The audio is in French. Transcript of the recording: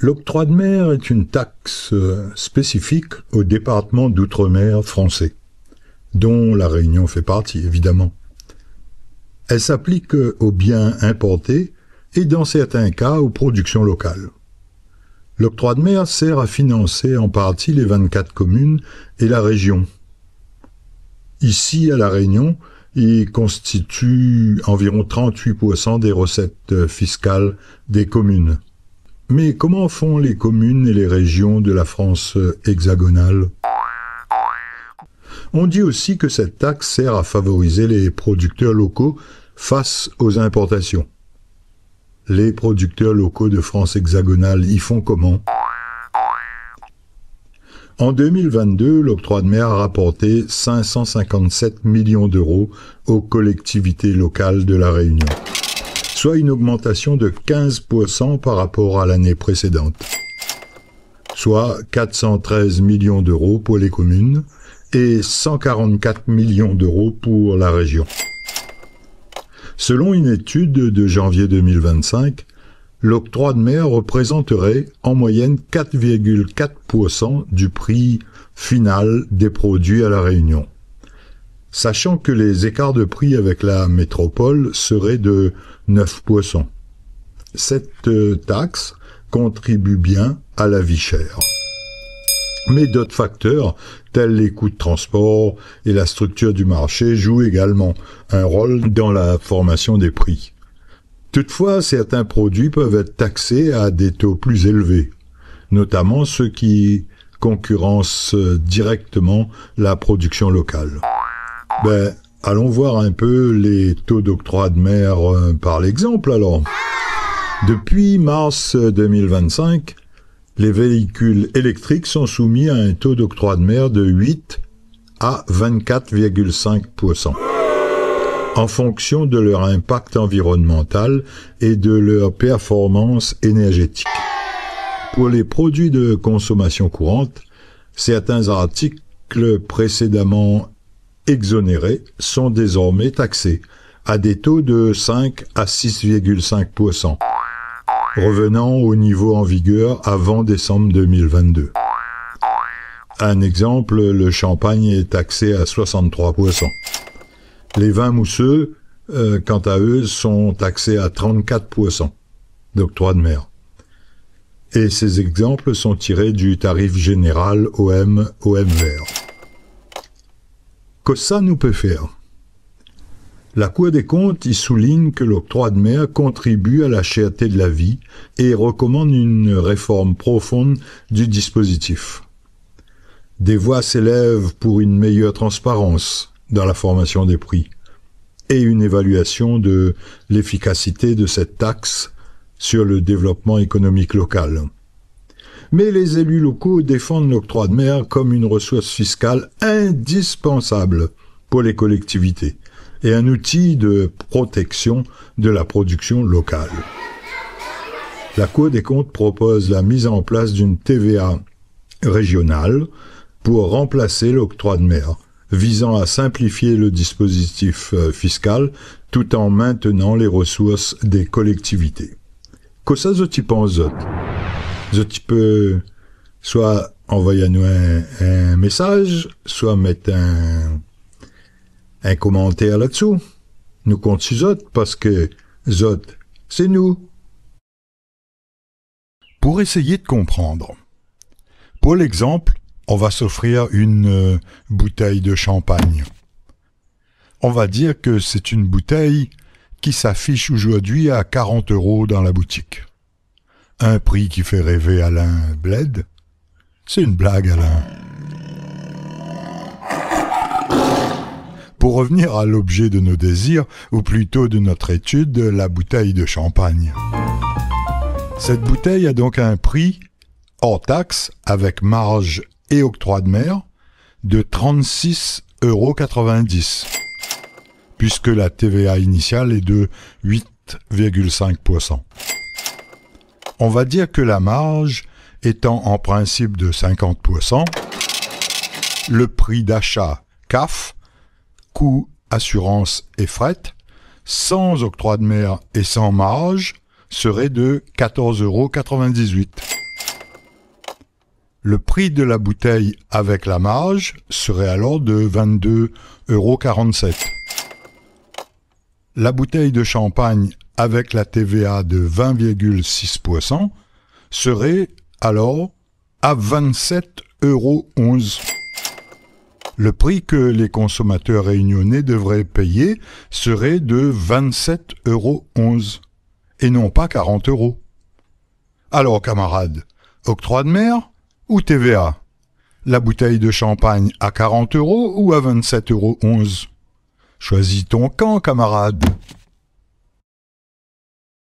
L'octroi de mer est une taxe spécifique au département d'outre-mer français, dont la Réunion fait partie, évidemment. Elle s'applique aux biens importés et, dans certains cas, aux productions locales. L'octroi de mer sert à financer en partie les 24 communes et la région. Ici, à La Réunion, il constitue environ 38% des recettes fiscales des communes. Mais comment font les communes et les régions de la France hexagonale? On dit aussi que cette taxe sert à favoriser les producteurs locaux face aux importations. Les producteurs locaux de France hexagonale y font comment? En 2022, l'octroi de mer a rapporté 557 millions d'euros aux collectivités locales de La Réunion, soit une augmentation de 15% par rapport à l'année précédente, soit 413 millions d'euros pour les communes et 144 millions d'euros pour la région. Selon une étude de janvier 2025, l'octroi de mer représenterait en moyenne 4,4% du prix final des produits à La Réunion, sachant que les écarts de prix avec la métropole seraient de 9%. Cette taxe contribue bien à la vie chère. Mais d'autres facteurs, tels les coûts de transport et la structure du marché, jouent également un rôle dans la formation des prix. Toutefois, certains produits peuvent être taxés à des taux plus élevés, notamment ceux qui concurrencent directement la production locale. Allons voir un peu les taux d'octroi de mer par l'exemple alors. Depuis mars 2025, les véhicules électriques sont soumis à un taux d'octroi de mer de 8 à 24,5%, en fonction de leur impact environnemental et de leur performance énergétique. Pour les produits de consommation courante, certains articles précédemment exonérés sont désormais taxés à des taux de 5 à 6,5%. Revenant au niveau en vigueur avant décembre 2022. Un exemple, le champagne est taxé à 63%. Les vins mousseux, quant à eux, sont taxés à 34% d'octroi de mer. Et ces exemples sont tirés du tarif général OM-vert. Que ça nous peut faire? La Cour des comptes y souligne que l'octroi de mer contribue à la cherté de la vie et recommande une réforme profonde du dispositif. Des voix s'élèvent pour une meilleure transparence dans la formation des prix et une évaluation de l'efficacité de cette taxe sur le développement économique local. Mais les élus locaux défendent l'octroi de mer comme une ressource fiscale indispensable pour les collectivités et un outil de protection de la production locale. La Cour des comptes propose la mise en place d'une TVA régionale pour remplacer l'octroi de mer, visant à simplifier le dispositif fiscal tout en maintenant les ressources des collectivités. Que ça, tu penses, tu peux soit envoyer nous un message, soit mettre un commentaire là-dessous. Nous comptons sur Zot parce que Zot, c'est nous. Pour essayer de comprendre. Pour l'exemple, on va s'offrir une bouteille de champagne. On va dire que c'est une bouteille qui s'affiche aujourd'hui à 40 € dans la boutique. Un prix qui fait rêver Alain Bled. C'est une blague, Alain. Pour revenir à l'objet de nos désirs, ou plutôt de notre étude, la bouteille de champagne. Cette bouteille a donc un prix, hors taxe, avec marge et octroi de mer, de 36,90 €, puisque la TVA initiale est de 8,5%. On va dire que la marge étant en principe de 50%, le prix d'achat CAF, coût, assurance et fret, sans octroi de mer et sans marge, serait de 14,98 €. Le prix de la bouteille avec la marge serait alors de 22,47 €. La bouteille de champagne avec la TVA de 20,6% serait alors à 27,11 €. Le prix que les consommateurs réunionnais devraient payer serait de 27,11 € et non pas 40 €. Alors, camarades, octroi de mer ou TVA? La bouteille de champagne à 40 € ou à 27,11 €? Choisis ton camp, camarade.